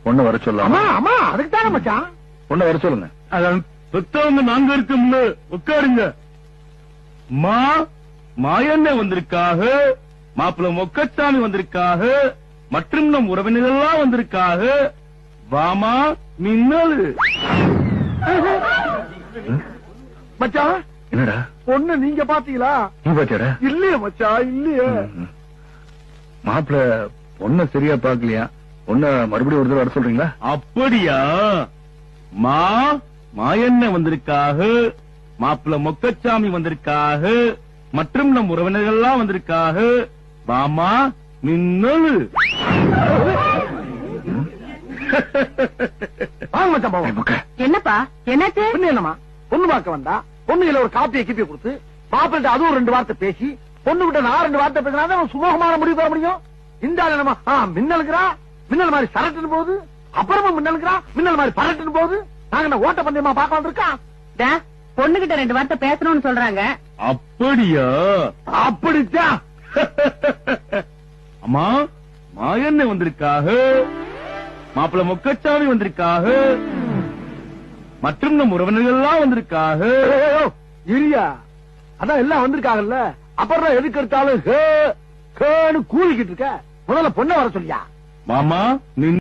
பொண்ணு வர சொல்லலாமா? ஆமா அதுக்கு தானே மச்சான். பொண்ணு வர சொல்லுங்க. அதான் பெத்தவங்க நாங்க இருக்கோம்ல, உட்காருங்க. மாயண்ணே வந்திருக்காக, மாப்பிள்ள மொக்கச்சாமி வந்திருக்காக, மற்றும் நம் உறவினர்கள்லாம் வந்திருக்காக. வாமா மின்னல். மச்சான் என்னடா பொண்ணு நீங்க பாத்தீங்களா? நீ பாத்தியாடா? இல்லையே மச்சான், இல்லையே. மாப்பிள்ள பொண்ண சரியா பாக்கலையா? பொண்ண மறுபடியும் ஒரு தடவை வர சொல்றீங்களா? அப்படியா? மாயண்ணே வந்திருக்காக, மாப்பிள்ள மொக்கச்சாமி வந்திருக்காக, மற்றும் நம் உறவினர்கள்லாம் வந்திருக்காக. வாமா மின்னல். வாங்க மச்சான் போவோம். என்னப்பா என்னாச்சு? பொண்ணு என்னமா பொண்ணு பார்க்க வந்தா பொண்ணுல ஒரு காப்பியை கிப்பி கொடுத்து மாப்பிள்ளை அதுவும் 2 வார்த்தை பேசி பொண்ணு கிட்ட நான் 2 வார்த்தை பேசினா சுமூகமான முடிவு பெற முடியும். இந்த ஆள் என்னமா மின்னலுக்குறா, மின்னல் மாதிரி சரட்டுன்னு போகுது, அப்புறமா மின்னலுக்குறா மின்னல் மாதிரி பரட்டுன்னு போகுது. நாங்க என்ன ஓட்ட பந்தயமா பார்க்க வந்திருக்கோம்? பொண்ணுகிட்ட 2 வார்த்தை பேசணும்னு சொல்றாங்க. அப்படியா? அப்படித்தான். அம்மா மாயண்ணே வந்திருக்காக, மாப்பிள்ள மொக்கச்சாமி வந்திருக்காக, மற்றும் நம் உறவினர்கள்லாம் வந்திருக்காக. இரியா அதான் எல்லாம் வந்திருக்காங்கல்ல, அப்புறம் எதுக்கு எடுத்தாலும் கூலிக்கிட்டு இருக்க. முதல்ல பொண்ணை வர சொல்லியா? மாமா நின்